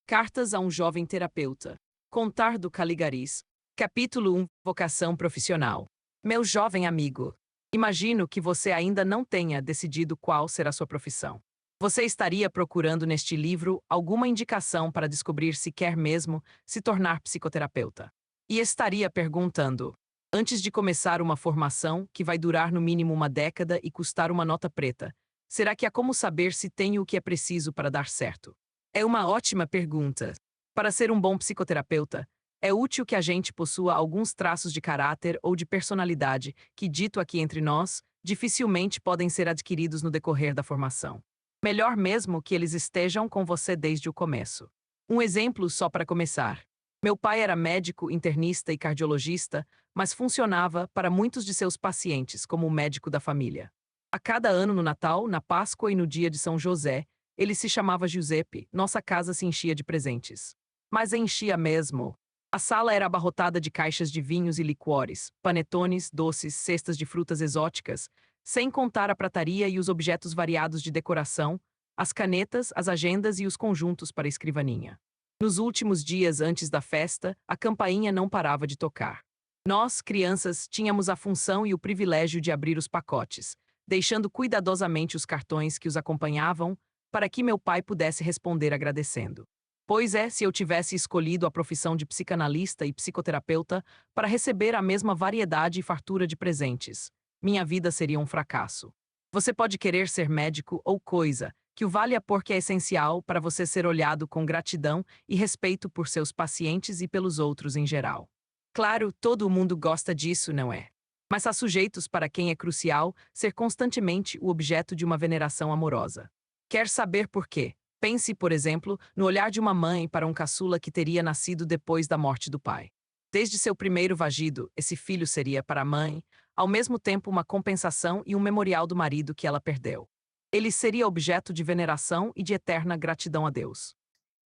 Cartas a um jovem terapeuta. Contar do Caligaris. Capítulo 1. Vocação profissional. Meu jovem amigo, imagino que você ainda não tenha decidido qual será sua profissão. Você estaria procurando neste livro alguma indicação para descobrir se quer mesmo se tornar psicoterapeuta. E estaria perguntando: antes de começar uma formação que vai durar no mínimo uma década e custar uma nota preta, será que há como saber se tenho o que é preciso para dar certo? É uma ótima pergunta. Para ser um bom psicoterapeuta, é útil que a gente possua alguns traços de caráter ou de personalidade que, dito aqui entre nós, dificilmente podem ser adquiridos no decorrer da formação. Melhor mesmo que eles estejam com você desde o começo. Um exemplo só para começar. Meu pai era médico, internista e cardiologista, mas funcionava para muitos de seus pacientes como o médico da família. A cada ano no Natal, na Páscoa e no dia de São José, ele se chamava Giuseppe, nossa casa se enchia de presentes. Mas enchia mesmo. A sala era abarrotada de caixas de vinhos e licores, panetones, doces, cestas de frutas exóticas, sem contar a prataria e os objetos variados de decoração, as canetas, as agendas e os conjuntos para a escrivaninha. Nos últimos dias antes da festa, a campainha não parava de tocar. Nós, crianças, tínhamos a função e o privilégio de abrir os pacotes, deixando cuidadosamente os cartões que os acompanhavam, para que meu pai pudesse responder agradecendo. Pois é, se eu tivesse escolhido a profissão de psicanalista e psicoterapeuta para receber a mesma variedade e fartura de presentes, minha vida seria um fracasso. Você pode querer ser médico ou coisa, que o valha porque é essencial para você ser olhado com gratidão e respeito por seus pacientes e pelos outros em geral. Claro, todo mundo gosta disso, não é? Mas há sujeitos para quem é crucial ser constantemente o objeto de uma veneração amorosa. Quer saber por quê? Pense, por exemplo, no olhar de uma mãe para um caçula que teria nascido depois da morte do pai. Desde seu primeiro vagido, esse filho seria para a mãe, ao mesmo tempo uma compensação e um memorial do marido que ela perdeu. Ele seria objeto de veneração e de eterna gratidão a Deus.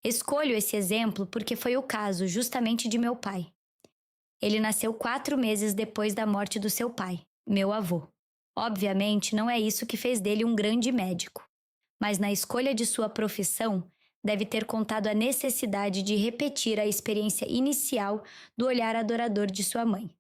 Escolho esse exemplo porque foi o caso justamente de meu pai. Ele nasceu 4 meses depois da morte do seu pai, meu avô. Obviamente, não é isso que fez dele um grande médico, mas na escolha de sua profissão, deve ter contado a necessidade de repetir a experiência inicial do olhar adorador de sua mãe.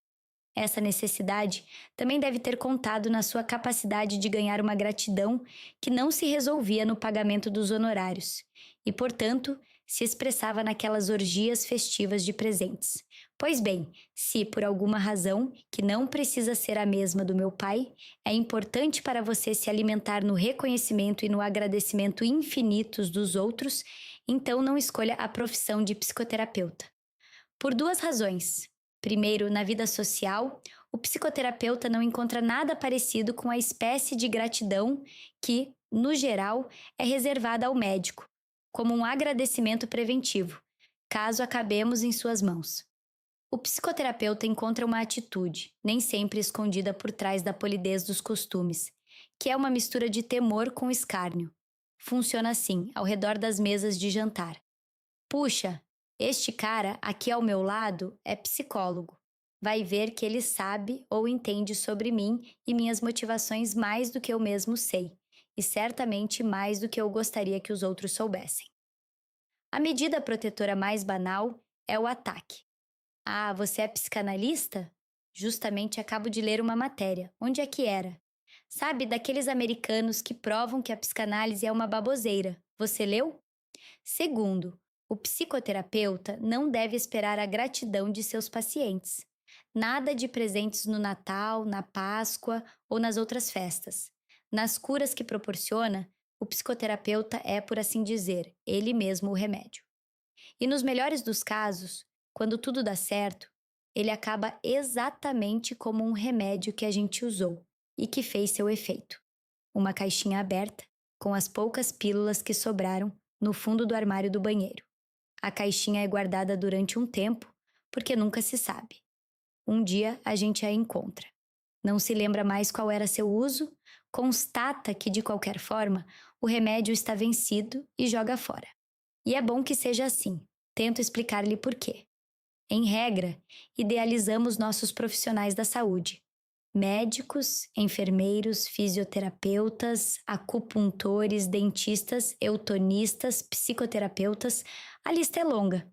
Essa necessidade também deve ter contado na sua capacidade de ganhar uma gratidão que não se resolvia no pagamento dos honorários e, portanto, se expressava naquelas orgias festivas de presentes. Pois bem, se por alguma razão, que não precisa ser a mesma do meu pai, é importante para você se alimentar no reconhecimento e no agradecimento infinitos dos outros, então não escolha a profissão de psicoterapeuta. Por 2 razões. Primeiro, na vida social, o psicoterapeuta não encontra nada parecido com a espécie de gratidão que, no geral, é reservada ao médico, como um agradecimento preventivo, caso acabemos em suas mãos. O psicoterapeuta encontra uma atitude, nem sempre escondida por trás da polidez dos costumes, que é uma mistura de temor com escárnio. Funciona assim, ao redor das mesas de jantar. Puxa, este cara aqui ao meu lado é psicólogo. Vai ver que ele sabe ou entende sobre mim e minhas motivações mais do que eu mesmo sei, e certamente mais do que eu gostaria que os outros soubessem. A medida protetora mais banal é o ataque. Ah, você é psicanalista? Justamente acabo de ler uma matéria. Onde é que era? Sabe, daqueles americanos que provam que a psicanálise é uma baboseira. Você leu? Segundo, o psicoterapeuta não deve esperar a gratidão de seus pacientes. Nada de presentes no Natal, na Páscoa ou nas outras festas. Nas curas que proporciona, o psicoterapeuta é, por assim dizer, ele mesmo o remédio. E nos melhores dos casos, quando tudo dá certo, ele acaba exatamente como um remédio que a gente usou e que fez seu efeito. Uma caixinha aberta, com as poucas pílulas que sobraram no fundo do armário do banheiro. A caixinha é guardada durante um tempo, porque nunca se sabe. Um dia a gente a encontra. Não se lembra mais qual era seu uso, constata que, de qualquer forma, o remédio está vencido e joga fora. E é bom que seja assim. Tento explicar-lhe por quê. Em regra, idealizamos nossos profissionais da saúde. Médicos, enfermeiros, fisioterapeutas, acupuntores, dentistas, eutonistas, psicoterapeutas, a lista é longa.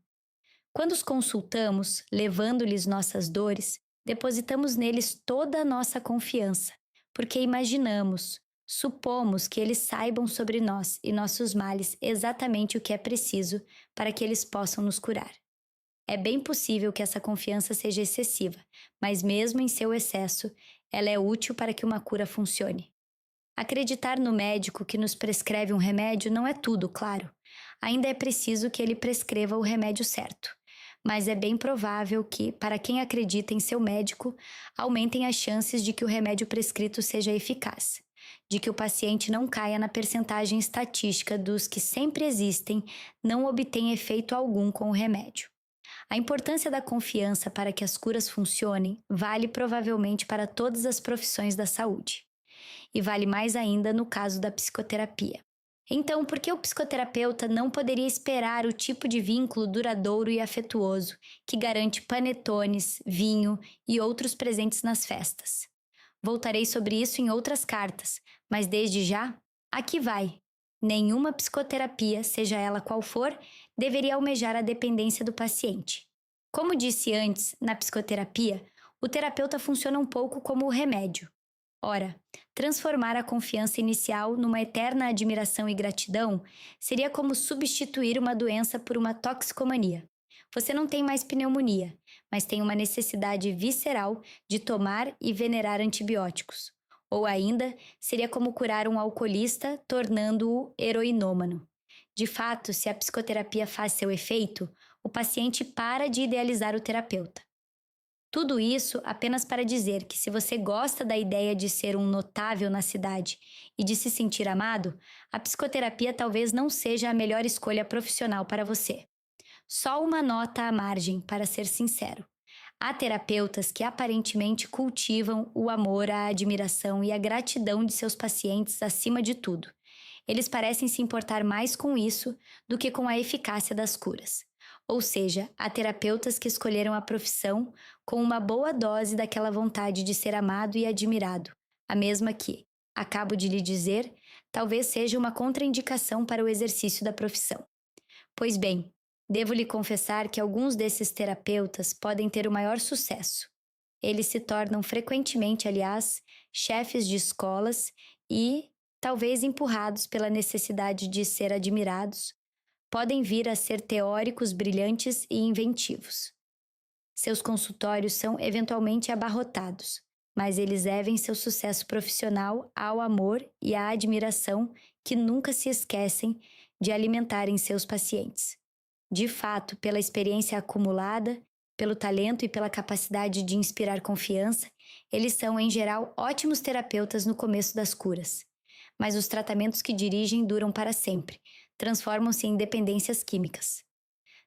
Quando os consultamos, levando-lhes nossas dores, depositamos neles toda a nossa confiança, porque imaginamos, supomos que eles saibam sobre nós e nossos males exatamente o que é preciso para que eles possam nos curar. É bem possível que essa confiança seja excessiva, mas mesmo em seu excesso, ela é útil para que uma cura funcione. Acreditar no médico que nos prescreve um remédio não é tudo, claro. Ainda é preciso que ele prescreva o remédio certo. Mas é bem provável que, para quem acredita em seu médico, aumentem as chances de que o remédio prescrito seja eficaz, de que o paciente não caia na percentagem estatística dos que sempre existem, não obtém efeito algum com o remédio. A importância da confiança para que as curas funcionem vale provavelmente para todas as profissões da saúde. E vale mais ainda no caso da psicoterapia. Então, por que o psicoterapeuta não poderia esperar o tipo de vínculo duradouro e afetuoso que garante panetones, vinho e outros presentes nas festas? Voltarei sobre isso em outras cartas, mas desde já, aqui vai. Nenhuma psicoterapia, seja ela qual for, deveria almejar a dependência do paciente. Como disse antes, na psicoterapia, o terapeuta funciona um pouco como o remédio. Ora, transformar a confiança inicial numa eterna admiração e gratidão seria como substituir uma doença por uma toxicomania. Você não tem mais pneumonia, mas tem uma necessidade visceral de tomar e venerar antibióticos. Ou ainda, seria como curar um alcoolista, tornando-o heroinômano. De fato, se a psicoterapia faz seu efeito, o paciente para de idealizar o terapeuta. Tudo isso apenas para dizer que se você gosta da ideia de ser um notável na cidade e de se sentir amado, a psicoterapia talvez não seja a melhor escolha profissional para você. Só uma nota à margem, para ser sincero. Há terapeutas que aparentemente cultivam o amor, a admiração e a gratidão de seus pacientes acima de tudo. Eles parecem se importar mais com isso do que com a eficácia das curas. Ou seja, há terapeutas que escolheram a profissão com uma boa dose daquela vontade de ser amado e admirado, a mesma que, acabo de lhe dizer, talvez seja uma contraindicação para o exercício da profissão. Pois bem, devo lhe confessar que alguns desses terapeutas podem ter o maior sucesso. Eles se tornam frequentemente, aliás, chefes de escolas e, talvez empurrados pela necessidade de ser admirados, podem vir a ser teóricos brilhantes e inventivos. Seus consultórios são eventualmente abarrotados, mas eles devem seu sucesso profissional ao amor e à admiração que nunca se esquecem de alimentar em seus pacientes. De fato, pela experiência acumulada, pelo talento e pela capacidade de inspirar confiança, eles são, em geral, ótimos terapeutas no começo das curas. Mas os tratamentos que dirigem duram para sempre, transformam-se em dependências químicas.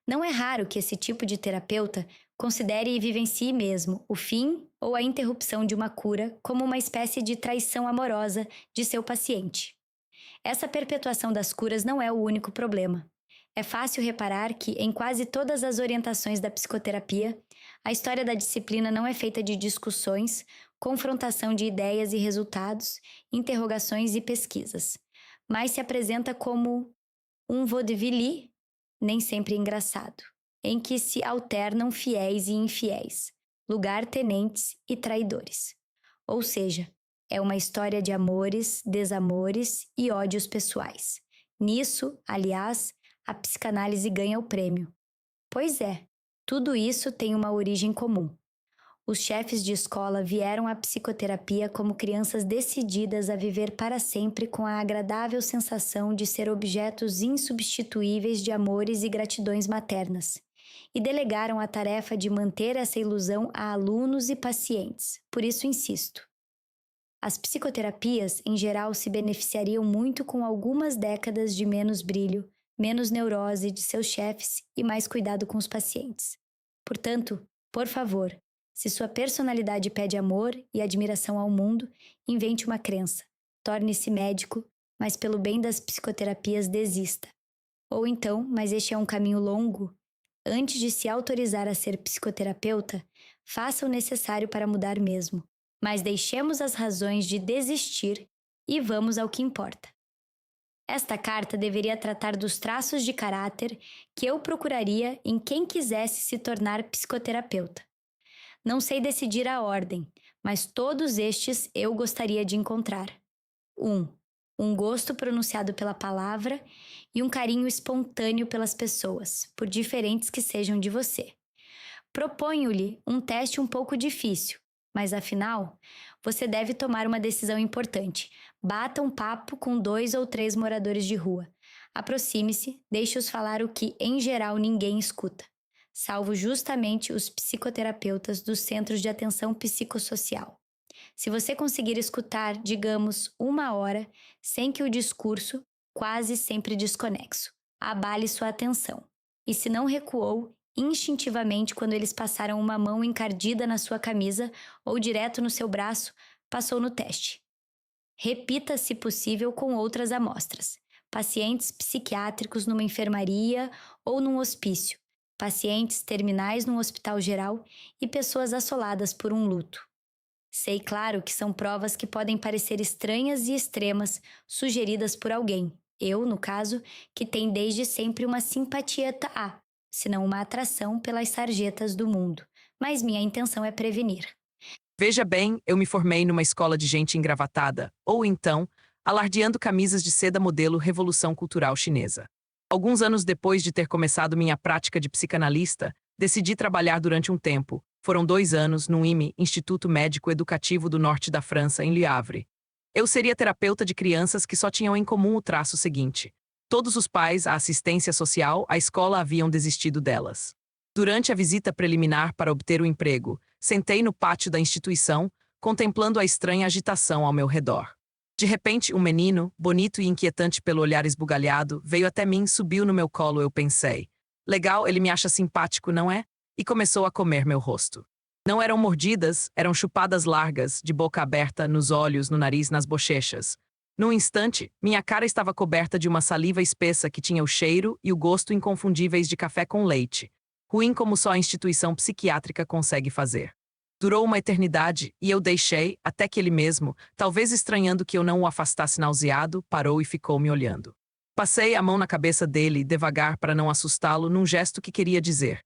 Não é raro que esse tipo de terapeuta considere e vivencie mesmo o fim ou a interrupção de uma cura como uma espécie de traição amorosa de seu paciente. Essa perpetuação das curas não é o único problema. É fácil reparar que, em quase todas as orientações da psicoterapia, a história da disciplina não é feita de discussões, confrontação de ideias e resultados, interrogações e pesquisas, mas se apresenta como um vaudeville, nem sempre engraçado, em que se alternam fiéis e infiéis, lugar-tenentes e traidores. Ou seja, é uma história de amores, desamores e ódios pessoais. Nisso, aliás, a psicanálise ganha o prêmio. Pois é, tudo isso tem uma origem comum. Os chefes de escola vieram à psicoterapia como crianças decididas a viver para sempre com a agradável sensação de ser objetos insubstituíveis de amores e gratidões maternas, e delegaram a tarefa de manter essa ilusão a alunos e pacientes. Por isso insisto. As psicoterapias, em geral, se beneficiariam muito com algumas décadas de menos brilho, menos neurose de seus chefes e mais cuidado com os pacientes. Portanto, por favor, se sua personalidade pede amor e admiração ao mundo, invente uma crença. Torne-se médico, mas pelo bem das psicoterapias desista. Ou então, mas este é um caminho longo, antes de se autorizar a ser psicoterapeuta, faça o necessário para mudar mesmo. mas deixemos as razões de desistir e vamos ao que importa. Esta carta deveria tratar dos traços de caráter que eu procuraria em quem quisesse se tornar psicoterapeuta. Não sei decidir a ordem, mas todos estes eu gostaria de encontrar. 1. Um gosto pronunciado pela palavra e um carinho espontâneo pelas pessoas, por diferentes que sejam de você. Proponho-lhe um teste um pouco difícil, mas afinal, você deve tomar uma decisão importante. Bata um papo com 2 ou 3 moradores de rua. Aproxime-se, deixe-os falar o que, em geral, ninguém escuta, salvo justamente os psicoterapeutas dos centros de atenção psicossocial. Se você conseguir escutar, digamos, 1 hora, sem que o discurso, quase sempre desconexo, abale sua atenção. E se não recuou, instintivamente quando eles passaram uma mão encardida na sua camisa ou direto no seu braço, passou no teste. Repita, se possível, com outras amostras. Pacientes psiquiátricos numa enfermaria ou num hospício, pacientes terminais num hospital geral e pessoas assoladas por um luto. Sei, claro, que são provas que podem parecer estranhas e extremas, sugeridas por alguém. Eu, no caso, que tem desde sempre uma simpatia se não uma atração pelas sarjetas do mundo. Mas minha intenção é prevenir. Veja bem, eu me formei numa escola de gente engravatada, ou então, alardeando camisas de seda modelo Revolução Cultural Chinesa. Alguns anos depois de ter começado minha prática de psicanalista, decidi trabalhar durante um tempo. Foram 2 anos no IME, Instituto Médico Educativo do Norte da França, em Le Havre. Eu seria terapeuta de crianças que só tinham em comum o traço seguinte: todos os pais, a assistência social, a escola haviam desistido delas. Durante a visita preliminar para obter o emprego, sentei no pátio da instituição, contemplando a estranha agitação ao meu redor. De repente, um menino, bonito e inquietante pelo olhar esbugalhado, veio até mim, subiu no meu colo. Eu pensei: legal, ele me acha simpático, não é? E começou a comer meu rosto. Não eram mordidas, eram chupadas largas, de boca aberta, nos olhos, no nariz, nas bochechas. Num instante, minha cara estava coberta de uma saliva espessa que tinha o cheiro e o gosto inconfundíveis de café com leite, ruim como só a instituição psiquiátrica consegue fazer. Durou uma eternidade e eu deixei, até que ele mesmo, talvez estranhando que eu não o afastasse nauseado, parou e ficou me olhando. Passei a mão na cabeça dele, devagar para não assustá-lo, num gesto que queria dizer: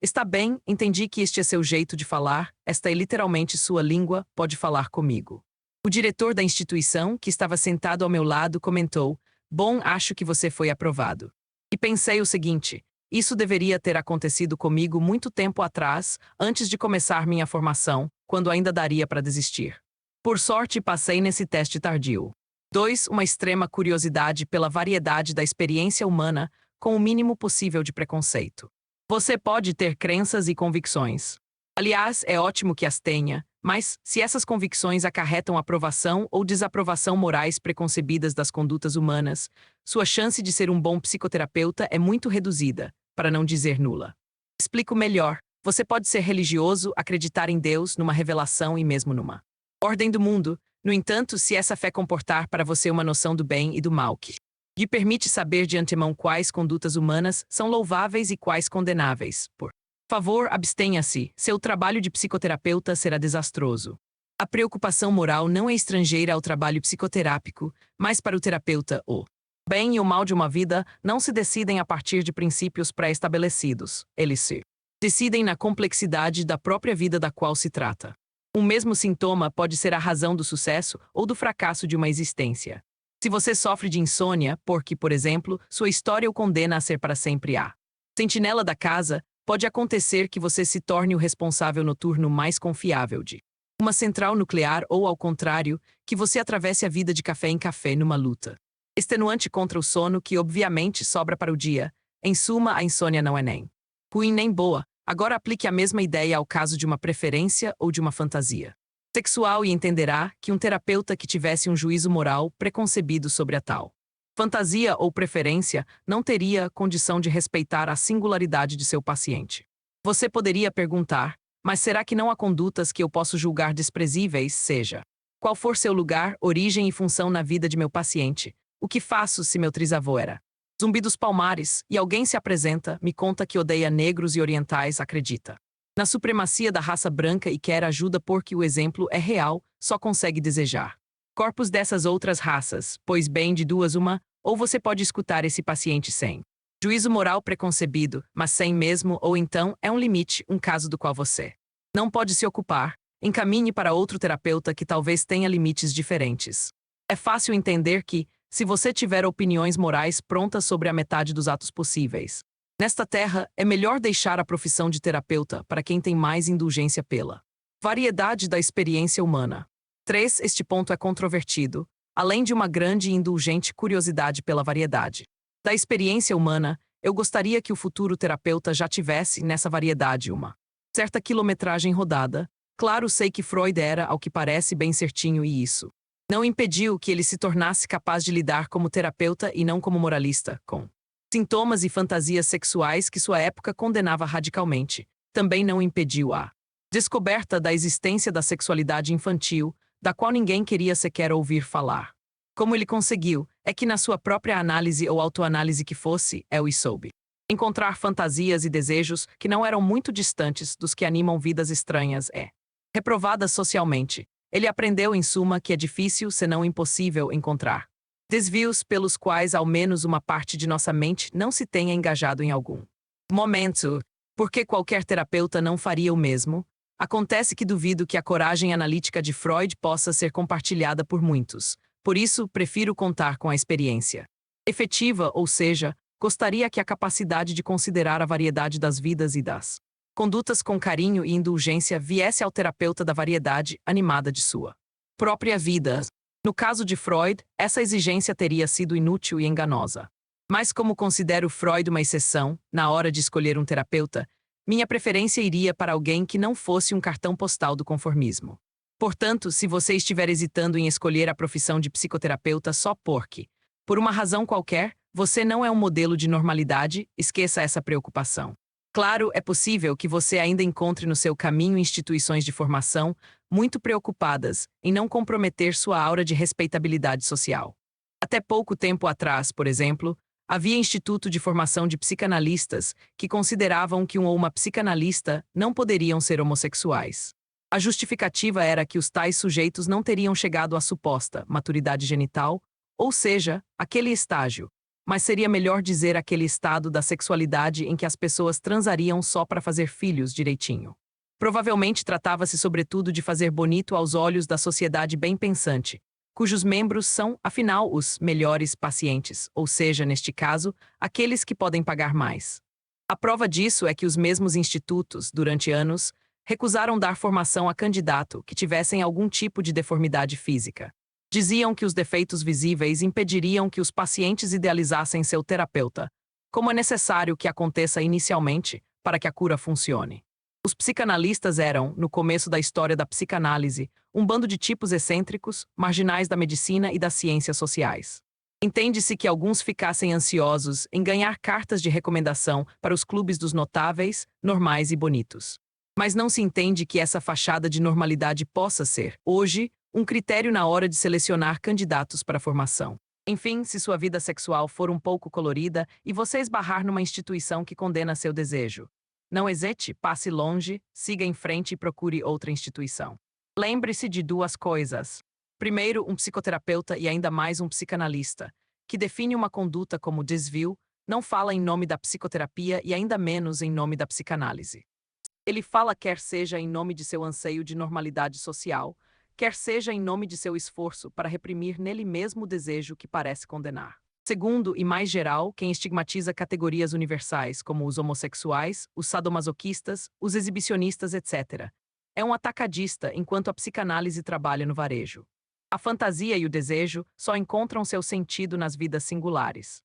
está bem, entendi que este é seu jeito de falar, esta é literalmente sua língua, pode falar comigo. O diretor da instituição, que estava sentado ao meu lado, comentou: bom, acho que você foi aprovado. E pensei o seguinte: isso deveria ter acontecido comigo muito tempo atrás, antes de começar minha formação, quando ainda daria para desistir. Por sorte, passei nesse teste tardio. 2. Uma extrema curiosidade pela variedade da experiência humana, com o mínimo possível de preconceito. Você pode ter crenças e convicções. Aliás, é ótimo que as tenha, mas, se essas convicções acarretam aprovação ou desaprovação morais preconcebidas das condutas humanas, sua chance de ser um bom psicoterapeuta é muito reduzida, para não dizer nula. Explico melhor. Você pode ser religioso, acreditar em Deus, numa revelação e mesmo numa ordem do mundo. No entanto, se essa fé comportar para você uma noção do bem e do mal que lhe permite saber de antemão quais condutas humanas são louváveis e quais condenáveis, por favor, abstenha-se. Seu trabalho de psicoterapeuta será desastroso. A preocupação moral não é estrangeira ao trabalho psicoterápico, mas para o terapeuta o bem e o mal de uma vida não se decidem a partir de princípios pré-estabelecidos. Eles se decidem na complexidade da própria vida da qual se trata. Um mesmo sintoma pode ser a razão do sucesso ou do fracasso de uma existência. Se você sofre de insônia, porque, por exemplo, sua história o condena a ser para sempre a sentinela da casa, pode acontecer que você se torne o responsável noturno mais confiável de uma central nuclear ou, ao contrário, que você atravesse a vida de café em café numa luta extenuante contra o sono que, obviamente, sobra para o dia. Em suma, a insônia não é nem ruim nem boa. Agora aplique a mesma ideia ao caso de uma preferência ou de uma fantasia sexual e entenderá que um terapeuta que tivesse um juízo moral preconcebido sobre a tal fantasia ou preferência não teria condição de respeitar a singularidade de seu paciente. Você poderia perguntar: mas será que não há condutas que eu posso julgar desprezíveis, seja qual for seu lugar, origem e função na vida de meu paciente? O que faço se meu trisavô era Zumbi dos Palmares e alguém se apresenta, me conta que odeia negros e orientais, acredita na supremacia da raça branca e quer ajuda porque o exemplo é real, só consegue desejar corpos dessas outras raças, pois bem de duas uma, ou você pode escutar esse paciente sem juízo moral preconcebido, mas sem mesmo, ou então é um limite, um caso do qual você não pode se ocupar, encaminhe para outro terapeuta que talvez tenha limites diferentes. É fácil entender que, se você tiver opiniões morais prontas sobre a metade dos atos possíveis, nesta terra, é melhor deixar a profissão de terapeuta para quem tem mais indulgência pela variedade da experiência humana. 3. Este ponto é controvertido, além de uma grande e indulgente curiosidade pela variedade da experiência humana. Eu gostaria que o futuro terapeuta já tivesse, nessa variedade, uma certa quilometragem rodada. Claro, sei que Freud era, ao que parece, bem certinho e isso não impediu que ele se tornasse capaz de lidar como terapeuta e não como moralista, com sintomas e fantasias sexuais que sua época condenava radicalmente. Também não impediu a descoberta da existência da sexualidade infantil, da qual ninguém queria sequer ouvir falar. Como ele conseguiu, é que na sua própria análise ou autoanálise que fosse, Ellis soube encontrar fantasias e desejos que não eram muito distantes dos que animam vidas estranhas reprovadas socialmente. Ele aprendeu, em suma, que é difícil, senão impossível, encontrar desvios pelos quais ao menos uma parte de nossa mente não se tenha engajado em algum momento. Porque qualquer terapeuta não faria o mesmo? Acontece que duvido que a coragem analítica de Freud possa ser compartilhada por muitos. Por isso, prefiro contar com a experiência efetiva, ou seja, gostaria que a capacidade de considerar a variedade das vidas e das condutas com carinho e indulgência viesse ao terapeuta da variedade animada de sua própria vida. No caso de Freud, essa exigência teria sido inútil e enganosa. Mas como considero Freud uma exceção, na hora de escolher um terapeuta, minha preferência iria para alguém que não fosse um cartão postal do conformismo. Portanto, se você estiver hesitando em escolher a profissão de psicoterapeuta só porque, por uma razão qualquer, você não é um modelo de normalidade, esqueça essa preocupação. Claro, é possível que você ainda encontre no seu caminho instituições de formação muito preocupadas em não comprometer sua aura de respeitabilidade social. Até pouco tempo atrás, por exemplo, havia instituto de formação de psicanalistas que consideravam que um ou uma psicanalista não poderiam ser homossexuais. A justificativa era que os tais sujeitos não teriam chegado à suposta maturidade genital, ou seja, aquele estágio, mas seria melhor dizer aquele estado da sexualidade em que as pessoas transariam só para fazer filhos direitinho. Provavelmente tratava-se sobretudo de fazer bonito aos olhos da sociedade bem pensante, cujos membros são, afinal, os melhores pacientes, ou seja, neste caso, aqueles que podem pagar mais. A prova disso é que os mesmos institutos, durante anos, recusaram dar formação a candidato que tivessem algum tipo de deformidade física. Diziam que os defeitos visíveis impediriam que os pacientes idealizassem seu terapeuta, como é necessário que aconteça inicialmente para que a cura funcione. Os psicanalistas eram, no começo da história da psicanálise, um bando de tipos excêntricos, marginais da medicina e das ciências sociais. Entende-se que alguns ficassem ansiosos em ganhar cartas de recomendação para os clubes dos notáveis, normais e bonitos. Mas não se entende que essa fachada de normalidade possa ser, hoje, um critério na hora de selecionar candidatos para a formação. Enfim, se sua vida sexual for um pouco colorida e você esbarrar numa instituição que condena seu desejo, não hesite, passe longe, siga em frente e procure outra instituição. Lembre-se de duas coisas. Primeiro, um psicoterapeuta e ainda mais um psicanalista, que define uma conduta como desvio, não fala em nome da psicoterapia e ainda menos em nome da psicanálise. Ele fala quer seja em nome de seu anseio de normalidade social, quer seja em nome de seu esforço para reprimir nele mesmo o desejo que parece condenar. Segundo, e mais geral, quem estigmatiza categorias universais como os homossexuais, os sadomasoquistas, os exibicionistas, etc., é um atacadista enquanto a psicanálise trabalha no varejo. A fantasia e o desejo só encontram seu sentido nas vidas singulares.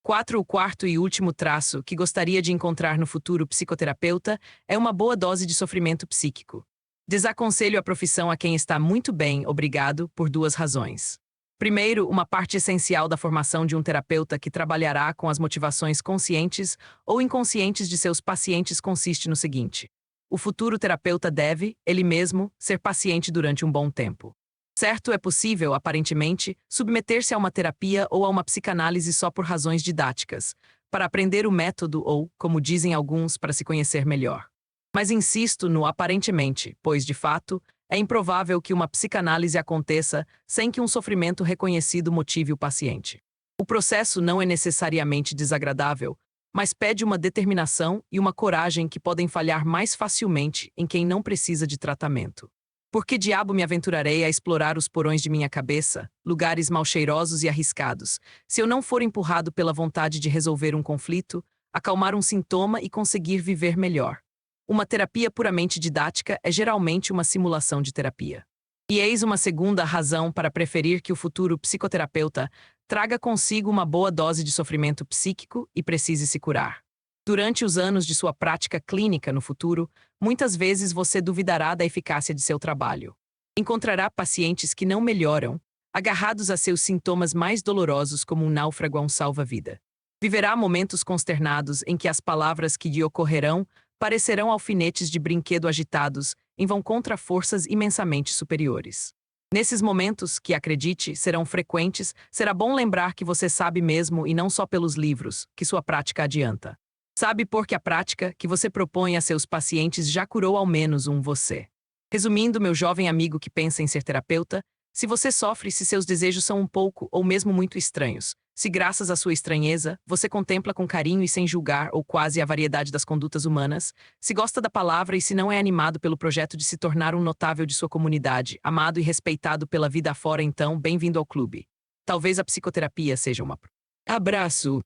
4. O quarto e último traço que gostaria de encontrar no futuro psicoterapeuta é uma boa dose de sofrimento psíquico. Desaconselho a profissão a quem está muito bem, obrigado, por duas razões. Primeiro, uma parte essencial da formação de um terapeuta que trabalhará com as motivações conscientes ou inconscientes de seus pacientes consiste no seguinte: o futuro terapeuta deve, ele mesmo, ser paciente durante um bom tempo. Certo, é possível, aparentemente, submeter-se a uma terapia ou a uma psicanálise só por razões didáticas, para aprender o método ou, como dizem alguns, para se conhecer melhor. Mas insisto no aparentemente, pois, de fato, é improvável que uma psicanálise aconteça sem que um sofrimento reconhecido motive o paciente. O processo não é necessariamente desagradável, mas pede uma determinação e uma coragem que podem falhar mais facilmente em quem não precisa de tratamento. Por que diabo me aventurarei a explorar os porões de minha cabeça, lugares mal cheirosos e arriscados, se eu não for empurrado pela vontade de resolver um conflito, acalmar um sintoma e conseguir viver melhor? Uma terapia puramente didática é geralmente uma simulação de terapia. E eis uma segunda razão para preferir que o futuro psicoterapeuta traga consigo uma boa dose de sofrimento psíquico e precise se curar. Durante os anos de sua prática clínica no futuro, muitas vezes você duvidará da eficácia de seu trabalho. Encontrará pacientes que não melhoram, agarrados a seus sintomas mais dolorosos como um náufrago a um salva-vida. Viverá momentos consternados em que as palavras que lhe ocorrerão parecerão alfinetes de brinquedo agitados e vão contra forças imensamente superiores. Nesses momentos, que acredite, serão frequentes, será bom lembrar que você sabe mesmo e não só pelos livros, que sua prática adianta. Sabe porque a prática que você propõe a seus pacientes já curou ao menos um você. Resumindo, meu jovem amigo que pensa em ser terapeuta, se você sofre se seus desejos são um pouco ou mesmo muito estranhos, se graças à sua estranheza, você contempla com carinho e sem julgar ou quase a variedade das condutas humanas, se gosta da palavra e se não é animado pelo projeto de se tornar um notável de sua comunidade, amado e respeitado pela vida afora, então, bem-vindo ao clube. Talvez a psicoterapia seja uma... Abraço!